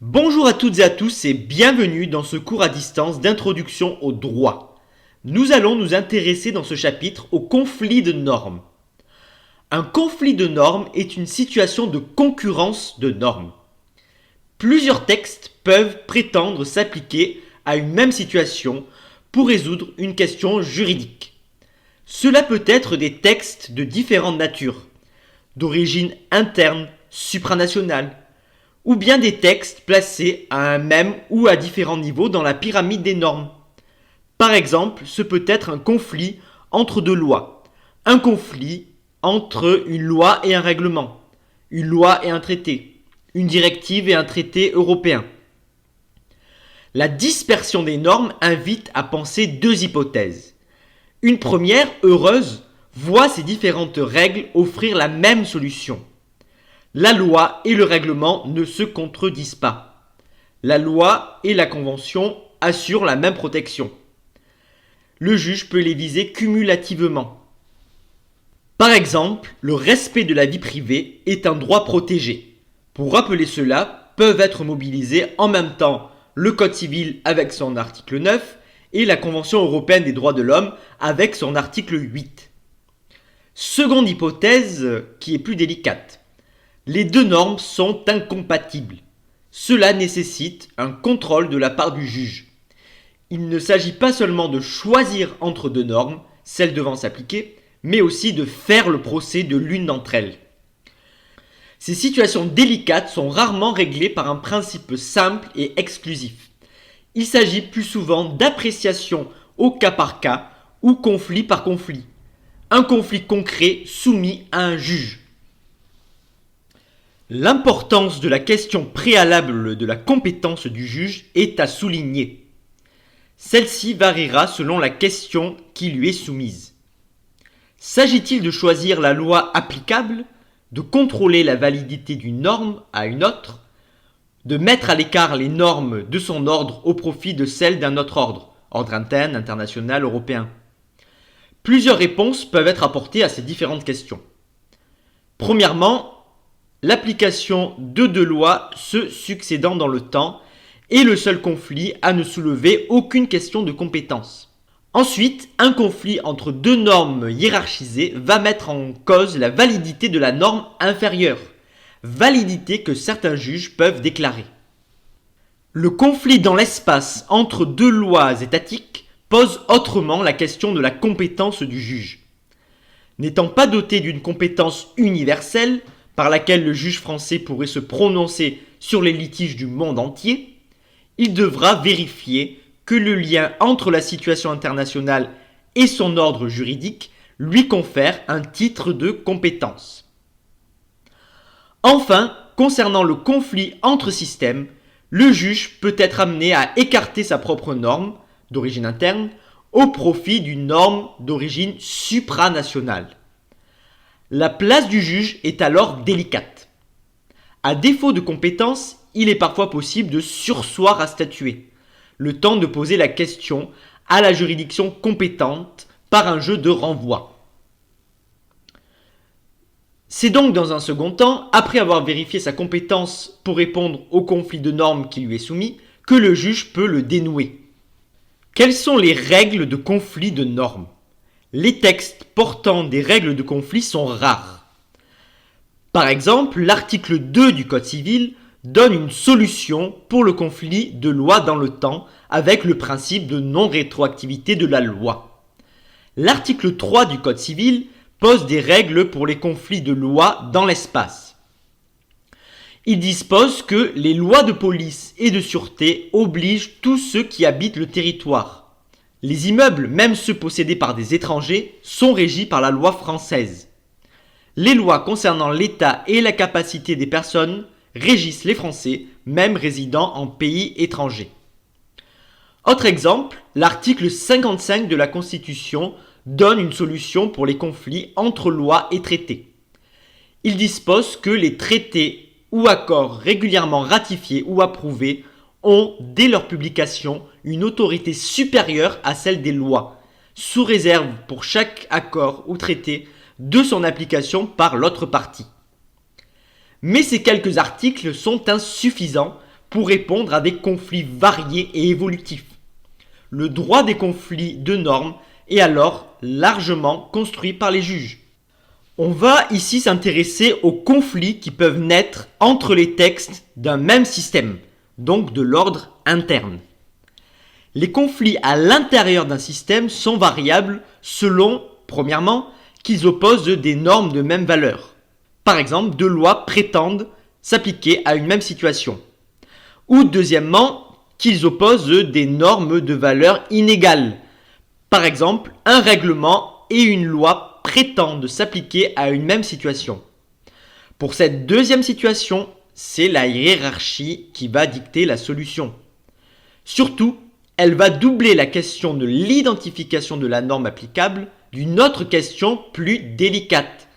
Bonjour à toutes et à tous et bienvenue dans ce cours à distance d'introduction au droit. Nous allons nous intéresser dans ce chapitre au conflit de normes. Un conflit de normes est une situation de concurrence de normes. Plusieurs textes peuvent prétendre s'appliquer à une même situation pour résoudre une question juridique. Cela peut être des textes de différentes natures, d'origine interne, supranationale, ou bien des textes placés à un même ou à différents niveaux dans la pyramide des normes. Par exemple, ce peut être un conflit entre deux lois, un conflit entre une loi et un règlement, une loi et un traité, une directive et un traité européen. La dispersion des normes invite à penser deux hypothèses. Une première, heureuse, voit ces différentes règles offrir la même solution. La loi et le règlement ne se contredisent pas. La loi et la convention assurent la même protection. Le juge peut les viser cumulativement. Par exemple, le respect de la vie privée est un droit protégé. Pour rappeler cela, peuvent être mobilisés en même temps le Code civil avec son article 9 et la Convention européenne des droits de l'homme avec son article 8. Seconde hypothèse qui est plus délicate. Les deux normes sont incompatibles. Cela nécessite un contrôle de la part du juge. Il ne s'agit pas seulement de choisir entre deux normes, celles devant s'appliquer, mais aussi de faire le procès de l'une d'entre elles. Ces situations délicates sont rarement réglées par un principe simple et exclusif. Il s'agit plus souvent d'appréciation au cas par cas ou conflit par conflit. Un conflit concret soumis à un juge. L'importance de la question préalable de la compétence du juge est à souligner. Celle-ci variera selon la question qui lui est soumise. S'agit-il de choisir la loi applicable, de contrôler la validité d'une norme à une autre, de mettre à l'écart les normes de son ordre au profit de celles d'un autre ordre, ordre interne, international, européen? Plusieurs réponses peuvent être apportées à ces différentes questions. Premièrement, l'application de deux lois se succédant dans le temps est le seul conflit à ne soulever aucune question de compétence. Ensuite, un conflit entre deux normes hiérarchisées va mettre en cause la validité de la norme inférieure, validité que certains juges peuvent déclarer. Le conflit dans l'espace entre deux lois étatiques pose autrement la question de la compétence du juge. N'étant pas doté d'une compétence universelle, par laquelle le juge français pourrait se prononcer sur les litiges du monde entier, il devra vérifier que le lien entre la situation internationale et son ordre juridique lui confère un titre de compétence. Enfin, concernant le conflit entre systèmes, le juge peut être amené à écarter sa propre norme d'origine interne au profit d'une norme d'origine supranationale. La place du juge est alors délicate. À défaut de compétence, il est parfois possible de surseoir à statuer, le temps de poser la question à la juridiction compétente par un jeu de renvoi. C'est donc dans un second temps, après avoir vérifié sa compétence pour répondre au conflit de normes qui lui est soumis, que le juge peut le dénouer. Quelles sont les règles de conflit de normes ? Les textes portant des règles de conflit sont rares. Par exemple, l'article 2 du Code civil donne une solution pour le conflit de loi dans le temps avec le principe de non-rétroactivité de la loi. L'article 3 du Code civil pose des règles pour les conflits de loi dans l'espace. Il dispose que les lois de police et de sûreté obligent tous ceux qui habitent le territoire. Les immeubles, même ceux possédés par des étrangers, sont régis par la loi française. Les lois concernant l'État et la capacité des personnes régissent les Français, même résidant en pays étrangers. Autre exemple, l'article 55 de la Constitution donne une solution pour les conflits entre lois et traités. Il dispose que les traités ou accords régulièrement ratifiés ou approuvés ont, dès leur publication, une autorité supérieure à celle des lois, sous réserve pour chaque accord ou traité de son application par l'autre partie. Mais ces quelques articles sont insuffisants pour répondre à des conflits variés et évolutifs. Le droit des conflits de normes est alors largement construit par les juges. On va ici s'intéresser aux conflits qui peuvent naître entre les textes d'un même système, donc de l'ordre interne. Les conflits à l'intérieur d'un système sont variables selon, premièrement, qu'ils opposent des normes de même valeur. Par exemple, deux lois prétendent s'appliquer à une même situation. Ou deuxièmement, qu'ils opposent des normes de valeur inégales. Par exemple, un règlement et une loi prétendent s'appliquer à une même situation. Pour cette deuxième situation, c'est la hiérarchie qui va dicter la solution. Surtout, elle va doubler la question de l'identification de la norme applicable d'une autre question plus délicate,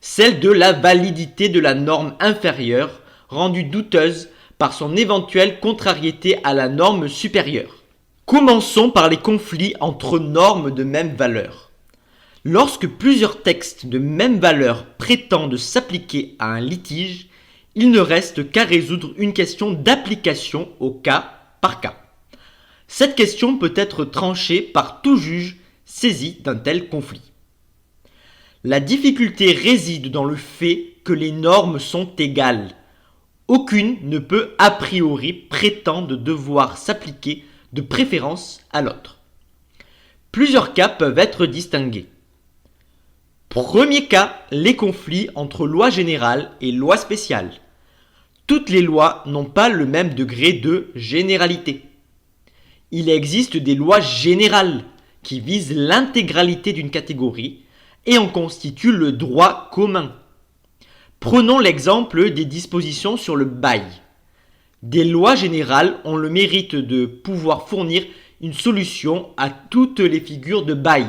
celle de la validité de la norme inférieure, rendue douteuse par son éventuelle contrariété à la norme supérieure. Commençons par les conflits entre normes de même valeur. Lorsque plusieurs textes de même valeur prétendent s'appliquer à un litige, il ne reste qu'à résoudre une question d'application au cas par cas. Cette question peut être tranchée par tout juge saisi d'un tel conflit. La difficulté réside dans le fait que les normes sont égales. Aucune ne peut a priori prétendre devoir s'appliquer de préférence à l'autre. Plusieurs cas peuvent être distingués. Premier cas, les conflits entre loi générale et loi spéciale. Toutes les lois n'ont pas le même degré de généralité. Il existe des lois générales qui visent l'intégralité d'une catégorie et en constituent le droit commun. Prenons l'exemple des dispositions sur le bail. Des lois générales ont le mérite de pouvoir fournir une solution à toutes les figures de bail.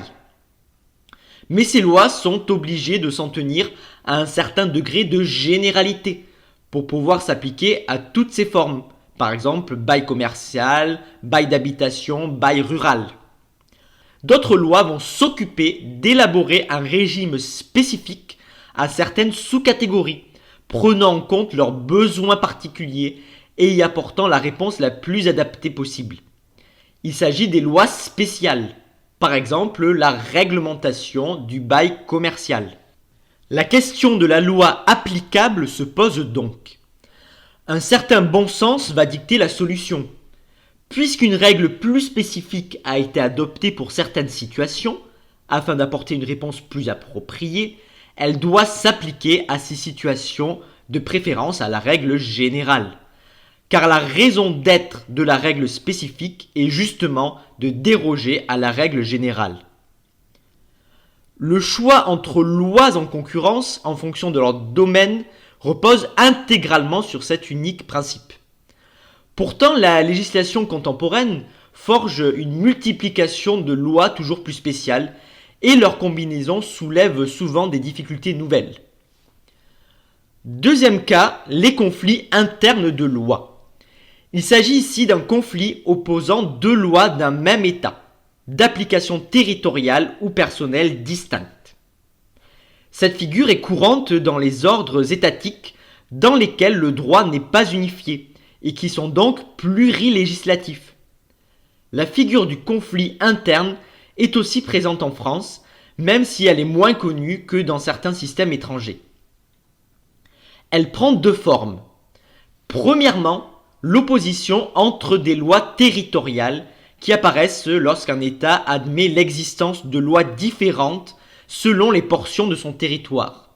Mais ces lois sont obligées de s'en tenir à un certain degré de généralité pour pouvoir s'appliquer à toutes ces formes. Par exemple, bail commercial, bail d'habitation, bail rural. D'autres lois vont s'occuper d'élaborer un régime spécifique à certaines sous-catégories, prenant en compte leurs besoins particuliers et y apportant la réponse la plus adaptée possible. Il s'agit des lois spéciales, par exemple la réglementation du bail commercial. La question de la loi applicable se pose donc. Un certain bon sens va dicter la solution. Puisqu'une règle plus spécifique a été adoptée pour certaines situations, afin d'apporter une réponse plus appropriée, elle doit s'appliquer à ces situations de préférence à la règle générale. Car la raison d'être de la règle spécifique est justement de déroger à la règle générale. Le choix entre lois en concurrence en fonction de leur domaine repose intégralement sur cet unique principe. Pourtant, la législation contemporaine forge une multiplication de lois toujours plus spéciales et leur combinaison soulève souvent des difficultés nouvelles. Deuxième cas, les conflits internes de lois. Il s'agit ici d'un conflit opposant deux lois d'un même État, d'application territoriale ou personnelle distincte. Cette figure est courante dans les ordres étatiques dans lesquels le droit n'est pas unifié et qui sont donc plurilégislatifs. La figure du conflit interne est aussi présente en France, même si elle est moins connue que dans certains systèmes étrangers. Elle prend deux formes. Premièrement, l'opposition entre des lois territoriales qui apparaissent lorsqu'un État admet l'existence de lois différentes selon les portions de son territoire.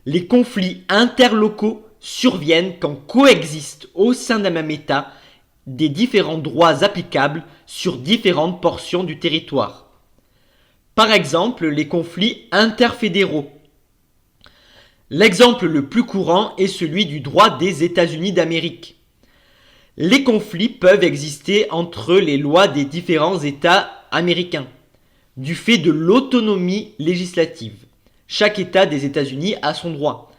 Les conflits interlocaux surviennent quand coexistent au sein d'un même État des différents droits applicables sur différentes portions du territoire. Par exemple, les conflits interfédéraux. L'exemple le plus courant est celui du droit des États-Unis d'Amérique. Les conflits peuvent exister entre les lois des différents États américains, du fait de l'autonomie législative. Chaque État des États-Unis a son droit,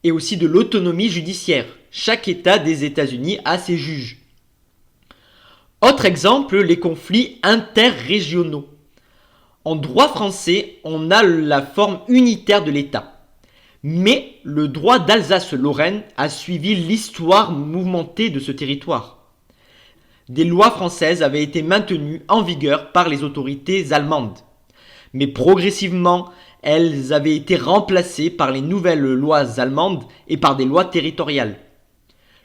et aussi de l'autonomie judiciaire. Chaque État des États-Unis a ses juges. Autre exemple, les conflits interrégionaux. En droit français, on a la forme unitaire de l'État. Mais le droit d'Alsace-Lorraine a suivi l'histoire mouvementée de ce territoire. Des lois françaises avaient été maintenues en vigueur par les autorités allemandes. Mais progressivement, elles avaient été remplacées par les nouvelles lois allemandes et par des lois territoriales.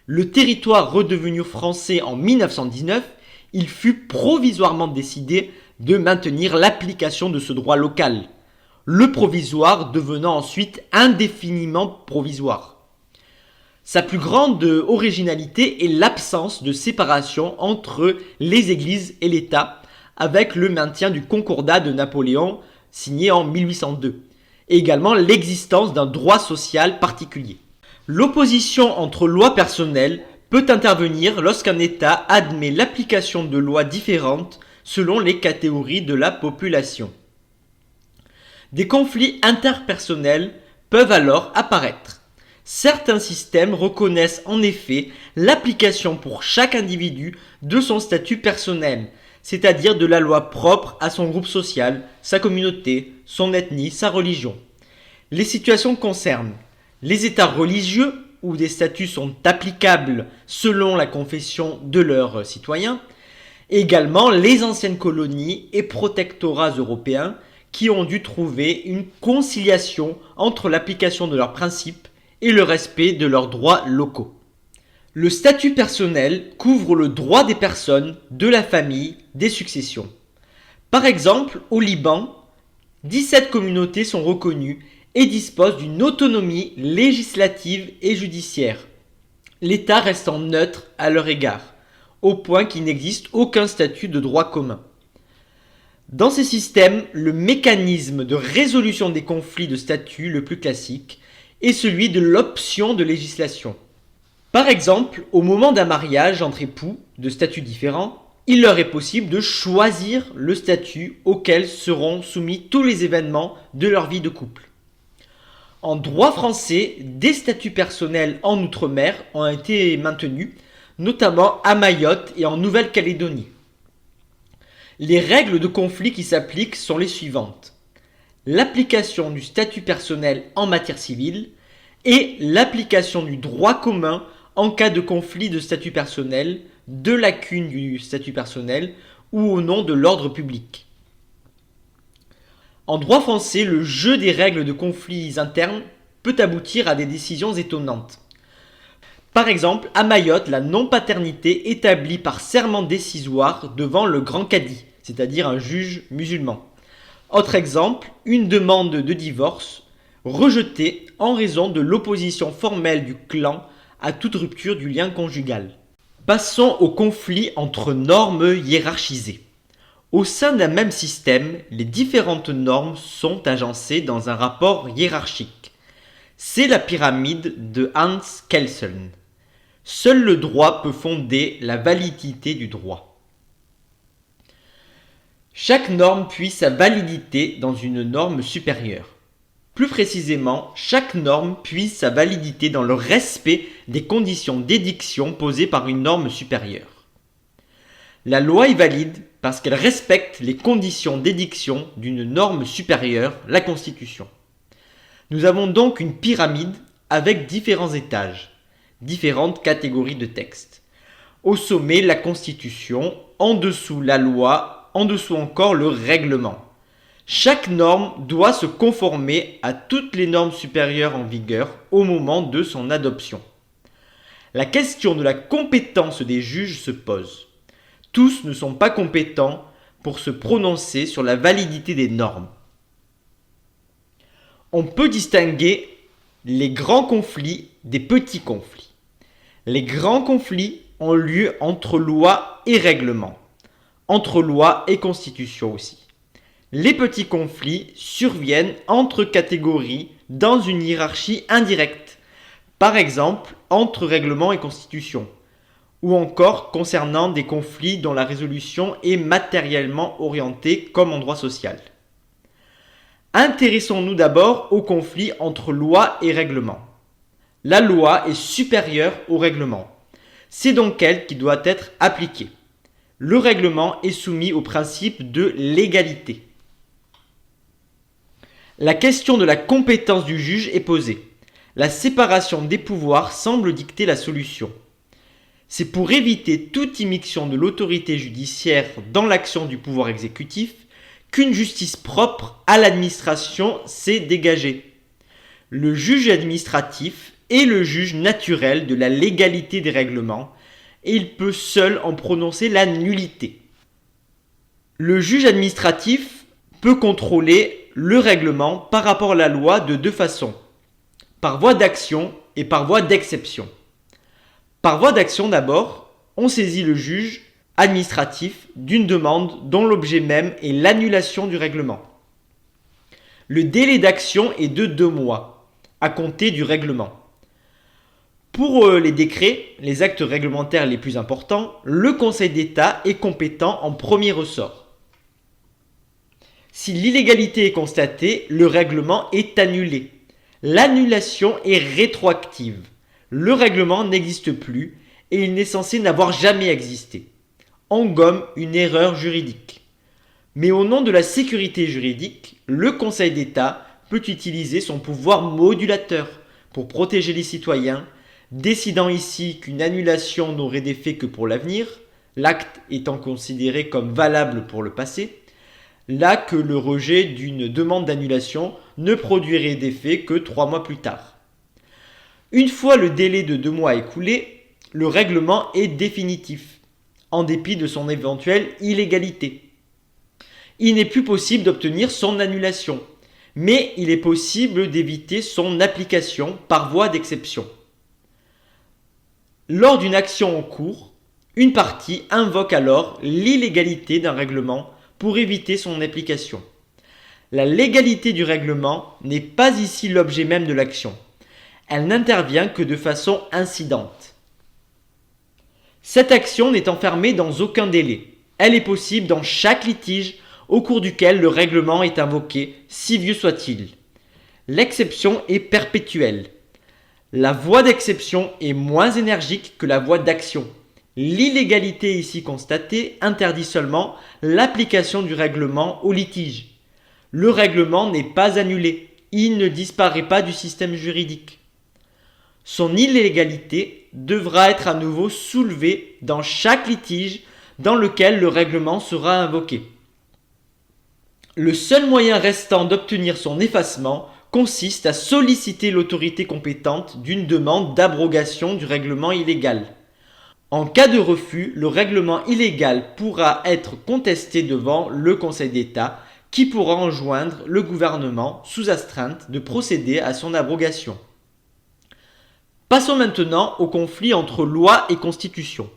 Le territoire redevenu français en 1919, il fut provisoirement décidé de maintenir l'application de ce droit local, le provisoire devenant ensuite indéfiniment provisoire. Sa plus grande originalité est l'absence de séparation entre les églises et l'État, avec le maintien du Concordat de Napoléon signé en 1802, et également l'existence d'un droit social particulier. L'opposition entre lois personnelles peut intervenir lorsqu'un État admet l'application de lois différentes selon les catégories de la population. Des conflits interpersonnels peuvent alors apparaître. Certains systèmes reconnaissent en effet l'application pour chaque individu de son statut personnel, c'est-à-dire de la loi propre à son groupe social, sa communauté, son ethnie, sa religion. Les situations concernent les États religieux, où des statuts sont applicables selon la confession de leurs citoyens, et également les anciennes colonies et protectorats européens qui ont dû trouver une conciliation entre l'application de leurs principes et le respect de leurs droits locaux. Le statut personnel couvre le droit des personnes, de la famille, des successions. Par exemple, au Liban, 17 communautés sont reconnues et disposent d'une autonomie législative et judiciaire, l'État restant neutre à leur égard, au point qu'il n'existe aucun statut de droit commun. Dans ces systèmes, le mécanisme de résolution des conflits de statut le plus classique est celui de l'option de législation. Par exemple, au moment d'un mariage entre époux de statuts différents, il leur est possible de choisir le statut auquel seront soumis tous les événements de leur vie de couple. En droit français, des statuts personnels en Outre-mer ont été maintenus, notamment à Mayotte et en Nouvelle-Calédonie. Les règles de conflit qui s'appliquent sont les suivantes. L'application du statut personnel en matière civile et l'application du droit commun en cas de conflit de statut personnel, de lacune du statut personnel ou au nom de l'ordre public. En droit français, le jeu des règles de conflits internes peut aboutir à des décisions étonnantes. Par exemple, à Mayotte, la non-paternité établie par serment décisoire devant le grand cadi, c'est-à-dire un juge musulman. Autre exemple, une demande de divorce rejetée en raison de l'opposition formelle du clan à toute rupture du lien conjugal. Passons au conflit entre normes hiérarchisées. Au sein d'un même système, les différentes normes sont agencées dans un rapport hiérarchique. C'est la pyramide de Hans Kelsen. Seul le droit peut fonder la validité du droit. Chaque norme puise sa validité dans une norme supérieure. Plus précisément, chaque norme puise sa validité dans le respect des conditions d'édiction posées par une norme supérieure. La loi est valide parce qu'elle respecte les conditions d'édiction d'une norme supérieure, la Constitution. Nous avons donc une pyramide avec différents étages, différentes catégories de textes. Au sommet, la Constitution, en dessous la loi, en dessous encore le règlement. Chaque norme doit se conformer à toutes les normes supérieures en vigueur au moment de son adoption. La question de la compétence des juges se pose. Tous ne sont pas compétents pour se prononcer sur la validité des normes. On peut distinguer les grands conflits des petits conflits. Les grands conflits ont lieu entre loi et règlement, entre loi et constitution aussi. Les petits conflits surviennent entre catégories dans une hiérarchie indirecte, par exemple entre règlement et constitution, ou encore concernant des conflits dont la résolution est matériellement orientée comme en droit social. Intéressons-nous d'abord au conflit entre loi et règlement. La loi est supérieure au règlement. C'est donc elle qui doit être appliquée. Le règlement est soumis au principe de légalité. La question de la compétence du juge est posée. La séparation des pouvoirs semble dicter la solution. C'est pour éviter toute immixtion de l'autorité judiciaire dans l'action du pouvoir exécutif qu'une justice propre à l'administration s'est dégagée. Le juge administratif est le juge naturel de la légalité des règlements et il peut seul en prononcer la nullité. Le juge administratif peut contrôler le règlement par rapport à la loi de deux façons, par voie d'action et par voie d'exception. Par voie d'action d'abord, on saisit le juge administratif d'une demande dont l'objet même est l'annulation du règlement. Le délai d'action est de 2 mois, à compter du règlement. Pour les décrets, les actes réglementaires les plus importants, le Conseil d'État est compétent en premier ressort. Si l'illégalité est constatée, le règlement est annulé. L'annulation est rétroactive. Le règlement n'existe plus et il n'est censé n'avoir jamais existé. On gomme une erreur juridique. Mais au nom de la sécurité juridique, le Conseil d'État peut utiliser son pouvoir modulateur pour protéger les citoyens, décidant ici qu'une annulation n'aurait d'effet que pour l'avenir, l'acte étant considéré comme valable pour le passé, là que le rejet d'une demande d'annulation ne produirait d'effet que 3 mois plus tard. Une fois le délai de 2 mois écoulé, le règlement est définitif, en dépit de son éventuelle illégalité. Il n'est plus possible d'obtenir son annulation, mais il est possible d'éviter son application par voie d'exception. Lors d'une action en cours, une partie invoque alors l'illégalité d'un règlement pour éviter son application. La légalité du règlement n'est pas ici l'objet même de l'action. Elle n'intervient que de façon incidente. Cette action n'est enfermée dans aucun délai. Elle est possible dans chaque litige au cours duquel le règlement est invoqué, si vieux soit-il. L'exception est perpétuelle. La voie d'exception est moins énergique que la voie d'action. L'illégalité ici constatée interdit seulement l'application du règlement au litige. Le règlement n'est pas annulé, il ne disparaît pas du système juridique. Son illégalité devra être à nouveau soulevée dans chaque litige dans lequel le règlement sera invoqué. Le seul moyen restant d'obtenir son effacement consiste à solliciter l'autorité compétente d'une demande d'abrogation du règlement illégal. En cas de refus, le règlement illégal pourra être contesté devant le Conseil d'État qui pourra enjoindre le gouvernement sous astreinte de procéder à son abrogation. Passons maintenant au conflit entre loi et constitution.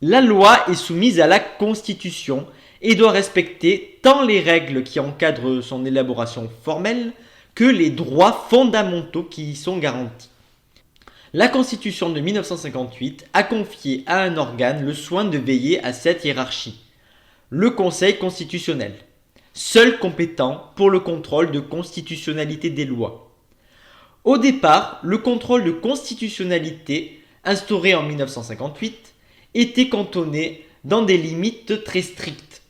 La loi est soumise à la Constitution et doit respecter tant les règles qui encadrent son élaboration formelle que les droits fondamentaux qui y sont garantis. La Constitution de 1958 a confié à un organe le soin de veiller à cette hiérarchie, le Conseil constitutionnel, seul compétent pour le contrôle de constitutionnalité des lois. Au départ, le contrôle de constitutionnalité, instauré en 1958, était cantonné dans des limites très strictes.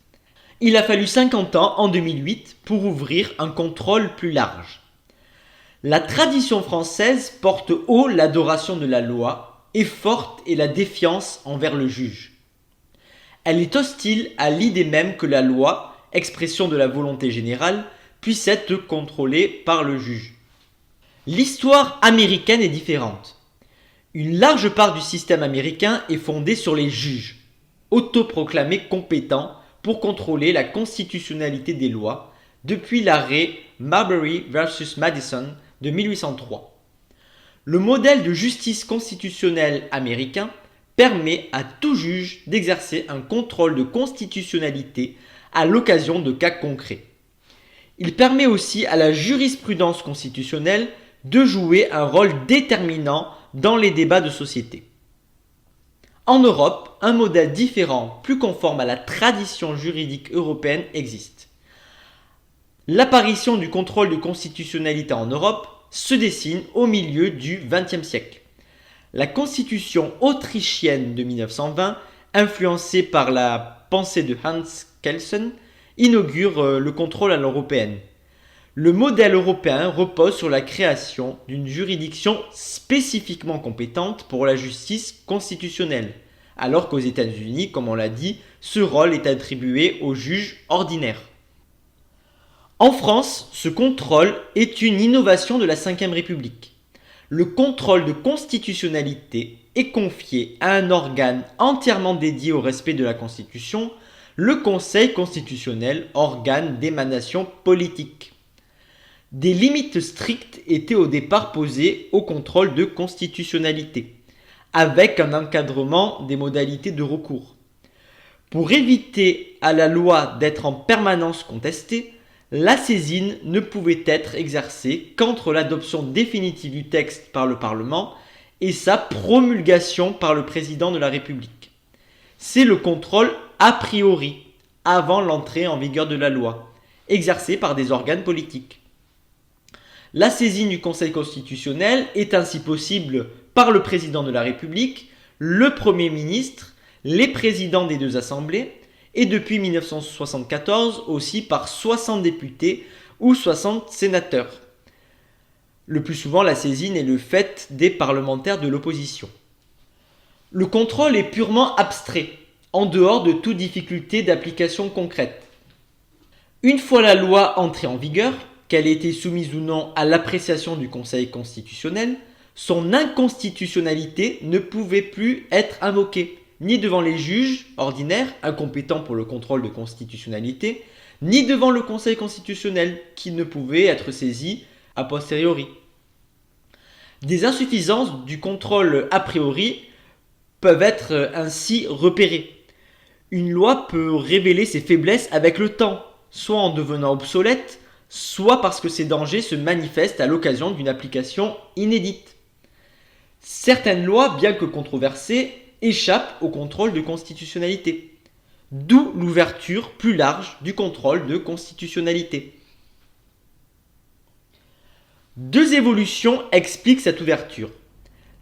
Il a fallu 50 ans, en 2008, pour ouvrir un contrôle plus large. La tradition française porte haut l'adoration de la loi et forte est la défiance envers le juge. Elle est hostile à l'idée même que la loi, expression de la volonté générale, puisse être contrôlée par le juge. L'histoire américaine est différente. Une large part du système américain est fondée sur les juges, autoproclamés compétents pour contrôler la constitutionnalité des lois, depuis l'arrêt Marbury vs Madison de 1803. Le modèle de justice constitutionnelle américain permet à tout juge d'exercer un contrôle de constitutionnalité à l'occasion de cas concrets. Il permet aussi à la jurisprudence constitutionnelle de jouer un rôle déterminant dans les débats de société. En Europe, un modèle différent, plus conforme à la tradition juridique européenne existe. L'apparition du contrôle de constitutionnalité en Europe se dessine au milieu du XXe siècle. La constitution autrichienne de 1920, influencée par la pensée de Hans Kelsen, inaugure le contrôle à l'européenne. Le modèle européen repose sur la création d'une juridiction spécifiquement compétente pour la justice constitutionnelle, alors qu'aux États-Unis, comme on l'a dit, ce rôle est attribué aux juges ordinaires. En France, ce contrôle est une innovation de la Ve République. Le contrôle de constitutionnalité est confié à un organe entièrement dédié au respect de la Constitution, le Conseil constitutionnel, organe d'émanation politique. Des limites strictes étaient au départ posées au contrôle de constitutionnalité, avec un encadrement des modalités de recours. Pour éviter à la loi d'être en permanence contestée, la saisine ne pouvait être exercée qu'entre l'adoption définitive du texte par le Parlement et sa promulgation par le président de la République. C'est le contrôle a priori, avant l'entrée en vigueur de la loi, exercé par des organes politiques. La saisine du Conseil constitutionnel est ainsi possible par le président de la République, le Premier ministre, les présidents des deux assemblées, et depuis 1974 aussi par 60 députés ou 60 sénateurs. Le plus souvent, la saisine est le fait des parlementaires de l'opposition. Le contrôle est purement abstrait, en dehors de toute difficulté d'application concrète. Une fois la loi entrée en vigueur, qu'elle ait été soumise ou non à l'appréciation du Conseil constitutionnel, son inconstitutionnalité ne pouvait plus être invoquée, ni devant les juges ordinaires, incompétents pour le contrôle de constitutionnalité, ni devant le Conseil constitutionnel, qui ne pouvait être saisi a posteriori. Des insuffisances du contrôle a priori peuvent être ainsi repérées. Une loi peut révéler ses faiblesses avec le temps, soit en devenant obsolète, soit parce que ces dangers se manifestent à l'occasion d'une application inédite. Certaines lois, bien que controversées, échappent au contrôle de constitutionnalité, d'où l'ouverture plus large du contrôle de constitutionnalité. Deux évolutions expliquent cette ouverture.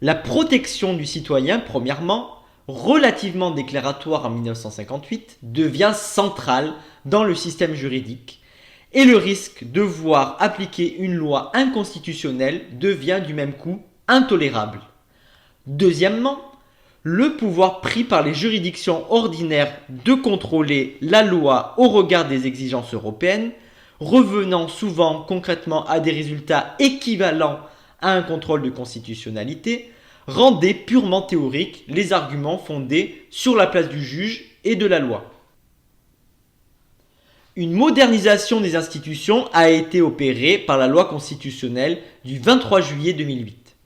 La protection du citoyen, premièrement, relativement déclaratoire en 1958, devient centrale dans le système juridique, et le risque de voir appliquer une loi inconstitutionnelle devient du même coup intolérable. Deuxièmement, le pouvoir pris par les juridictions ordinaires de contrôler la loi au regard des exigences européennes, revenant souvent concrètement à des résultats équivalents à un contrôle de constitutionnalité, rendait purement théoriques les arguments fondés sur la place du juge et de la loi. Une modernisation des institutions a été opérée par la loi constitutionnelle du 23 juillet 2008.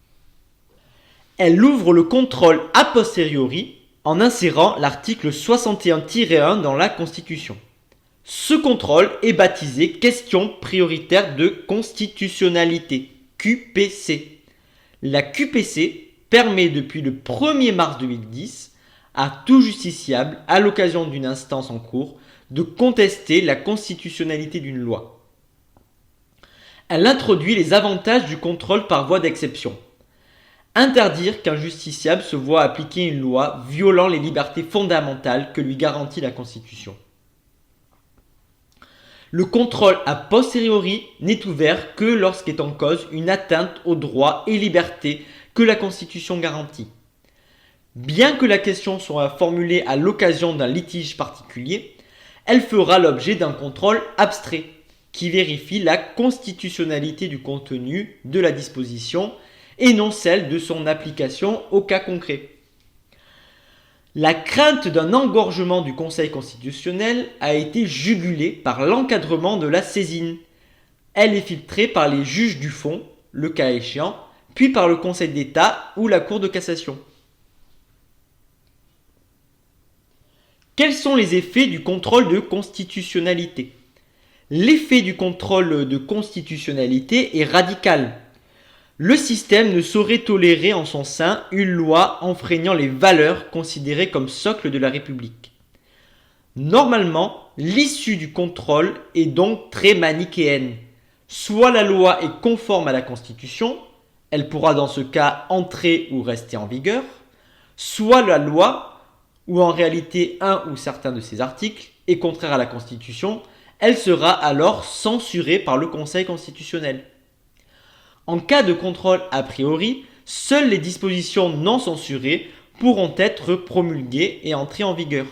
Elle ouvre le contrôle a posteriori en insérant l'article 61-1 dans la Constitution. Ce contrôle est baptisé question prioritaire de constitutionnalité, QPC. La QPC permet depuis le 1er mars 2010 à tout justiciable, à l'occasion d'une instance en cours, de contester la constitutionnalité d'une loi. Elle introduit les avantages du contrôle par voie d'exception. Interdire qu'un justiciable se voie appliquer une loi violant les libertés fondamentales que lui garantit la Constitution. Le contrôle a posteriori n'est ouvert que lorsqu'est en cause une atteinte aux droits et libertés que la Constitution garantit. Bien que la question soit formulée à l'occasion d'un litige particulier, elle fera l'objet d'un contrôle abstrait qui vérifie la constitutionnalité du contenu de la disposition et non celle de son application au cas concret. La crainte d'un engorgement du Conseil constitutionnel a été jugulée par l'encadrement de la saisine. Elle est filtrée par les juges du fond, le cas échéant, puis par le Conseil d'État ou la Cour de cassation. Quels sont les effets du contrôle de constitutionnalité ? L'effet du contrôle de constitutionnalité est radical. Le système ne saurait tolérer en son sein une loi enfreignant les valeurs considérées comme socle de la République. Normalement, l'issue du contrôle est donc très manichéenne. Soit la loi est conforme à la Constitution, elle pourra dans ce cas entrer ou rester en vigueur, soit la loi, ou en réalité un ou certains de ses articles, est contraire à la Constitution Elle sera alors censurée par le Conseil constitutionnel. En cas de contrôle a priori, seules les dispositions non censurées pourront être promulguées et entrer en vigueur.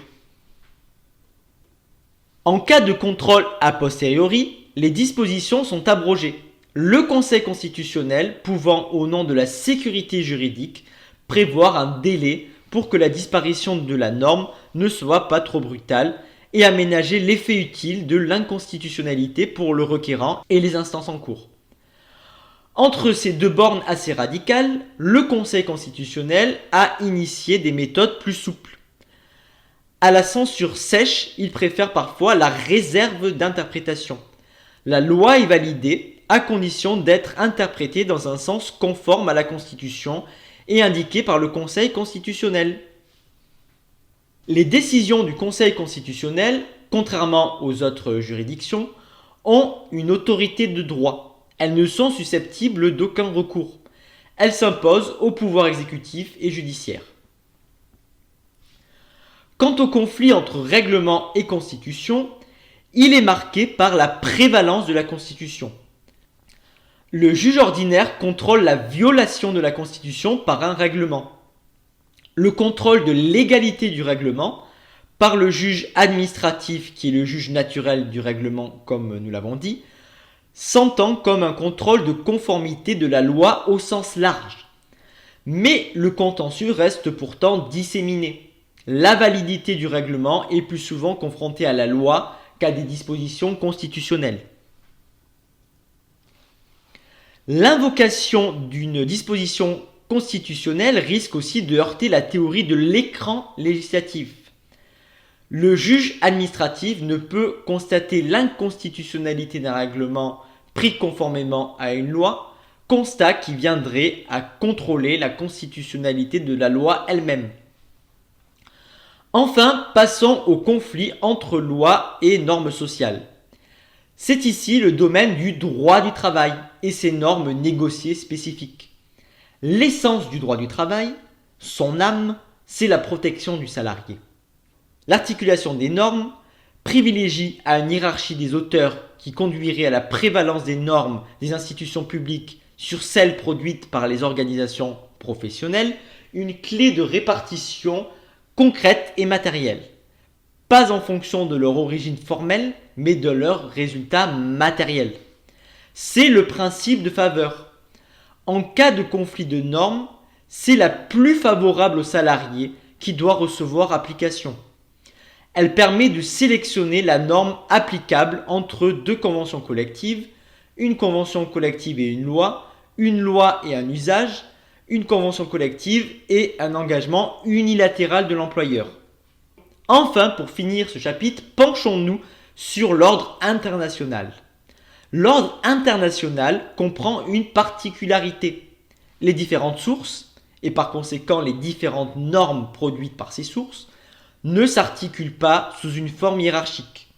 En cas de contrôle a posteriori, les dispositions sont abrogées, le Conseil constitutionnel pouvant, au nom de la sécurité juridique, prévoir un délai pour que la disparition de la norme ne soit pas trop brutale et aménager l'effet utile de l'inconstitutionnalité pour le requérant et les instances en cours. Entre ces deux bornes assez radicales, le Conseil constitutionnel a initié des méthodes plus souples. À la censure sèche, il préfère parfois la réserve d'interprétation. La loi est validée à condition d'être interprétée dans un sens conforme à la Constitution et indiqué par le Conseil constitutionnel. Les décisions du Conseil constitutionnel, contrairement aux autres juridictions, ont une autorité de droit. Elles ne sont susceptibles d'aucun recours. Elles s'imposent au pouvoir exécutif et judiciaire. Quant au conflit entre règlement et constitution, il est marqué par la prévalence de la Constitution. Le juge ordinaire contrôle la violation de la Constitution par un règlement. Le contrôle de légalité du règlement par le juge administratif, qui est le juge naturel du règlement comme nous l'avons dit, s'entend comme un contrôle de conformité de la loi au sens large. Mais le contentieux reste pourtant disséminé. La validité du règlement est plus souvent confrontée à la loi qu'à des dispositions constitutionnelles. L'invocation d'une disposition constitutionnelle risque aussi de heurter la théorie de l'écran législatif. Le juge administratif ne peut constater l'inconstitutionnalité d'un règlement pris conformément à une loi, constat qui viendrait à contrôler la constitutionnalité de la loi elle-même. Enfin, passons au conflit entre loi et normes sociales. C'est ici le domaine du droit du travail et ses normes négociées spécifiques. L'essence du droit du travail, son âme, c'est la protection du salarié. L'articulation des normes privilégie à une hiérarchie des auteurs qui conduirait à la prévalence des normes des institutions publiques sur celles produites par les organisations professionnelles une clé de répartition concrète et matérielle, pas en fonction de leur origine formelle, mais de leur résultat matériel. C'est le principe de faveur. En cas de conflit de normes, c'est la plus favorable au salarié qui doit recevoir application. Elle permet de sélectionner la norme applicable entre deux conventions collectives, une convention collective et une loi et un usage, une convention collective et un engagement unilatéral de l'employeur. Enfin, pour finir ce chapitre, penchons-nous sur l'ordre international. L'ordre international comprend une particularité. Les différentes sources, et par conséquent les différentes normes produites par ces sources, ne s'articulent pas sous une forme hiérarchique.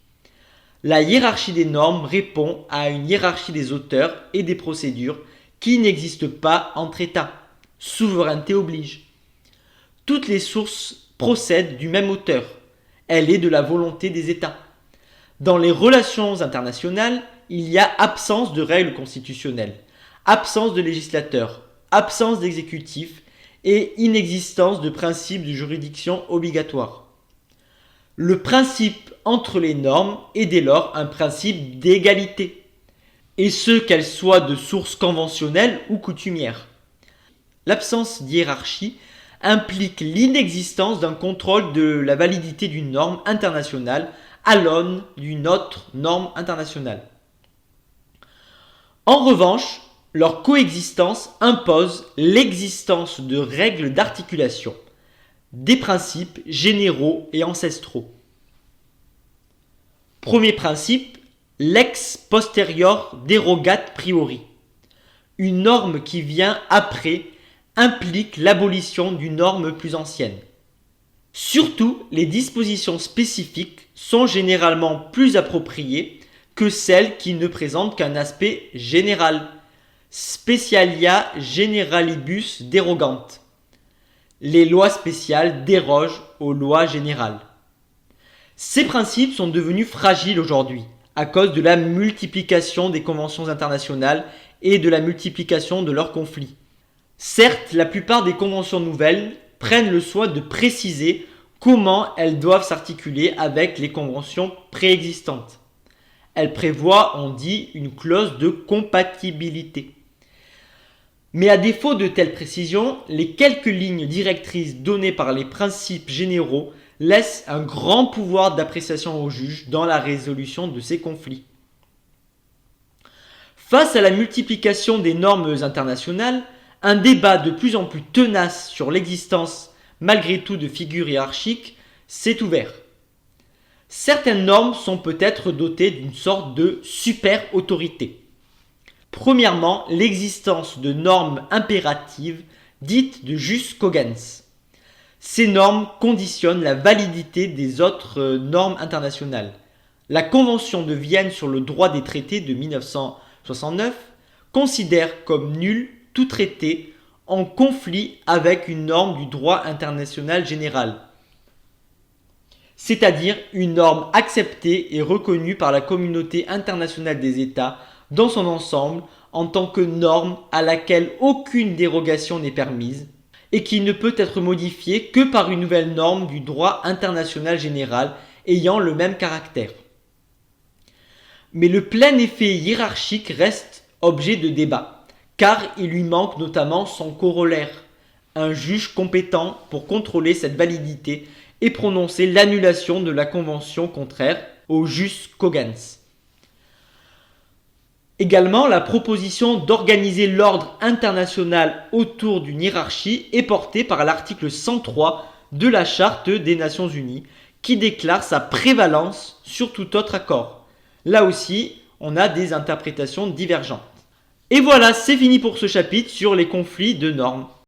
La hiérarchie des normes répond à une hiérarchie des auteurs et des procédures qui n'existe pas entre États. Souveraineté oblige. Toutes les sources procèdent du même auteur. Elle est de la volonté des États. Dans les relations internationales, il y a absence de règles constitutionnelles, absence de législateur, absence d'exécutif et inexistence de principe de juridiction obligatoire. Le principe entre les normes est dès lors un principe d'égalité, et ce qu'elles soient de source conventionnelle ou coutumière. L'absence d'hiérarchie implique l'inexistence d'un contrôle de la validité d'une norme internationale à l'aune d'une autre norme internationale. En revanche, leur coexistence impose l'existence de règles d'articulation, des principes généraux et ancestraux. Premier principe, lex posterior derogat priori. Une norme qui vient après implique l'abolition d'une norme plus ancienne. Surtout, les dispositions spécifiques sont généralement plus appropriées que celles qui ne présentent qu'un aspect général. Specialia generalibus derogant. Les lois spéciales dérogent aux lois générales. Ces principes sont devenus fragiles aujourd'hui, à cause de la multiplication des conventions internationales et de la multiplication de leurs conflits. Certes, la plupart des conventions nouvelles prennent le soin de préciser comment elles doivent s'articuler avec les conventions préexistantes. Elles prévoient, on dit, une clause de compatibilité. Mais à défaut de telles précisions, les quelques lignes directrices données par les principes généraux laissent un grand pouvoir d'appréciation aux juges dans la résolution de ces conflits. Face à la multiplication des normes internationales, un débat de plus en plus tenace sur l'existence malgré tout de figures hiérarchiques s'est ouvert. Certaines normes sont peut-être dotées d'une sorte de super-autorité. Premièrement, l'existence de normes impératives dites de jus cogens. Ces normes conditionnent la validité des autres normes internationales. La Convention de Vienne sur le droit des traités de 1969 considère comme nul tout traité en conflit avec une norme du droit international général, c'est-à-dire une norme acceptée et reconnue par la communauté internationale des États dans son ensemble en tant que norme à laquelle aucune dérogation n'est permise et qui ne peut être modifiée que par une nouvelle norme du droit international général ayant le même caractère. Mais le plein effet hiérarchique reste objet de débat, car il lui manque notamment son corollaire, un juge compétent pour contrôler cette validité et prononcer l'annulation de la convention contraire au jus cogens. Également, la proposition d'organiser l'ordre international autour d'une hiérarchie est portée par l'article 103 de la Charte des Nations Unies, qui déclare sa prévalence sur tout autre accord. Là aussi, on a des interprétations divergentes. Et voilà, c'est fini pour ce chapitre sur les conflits de normes.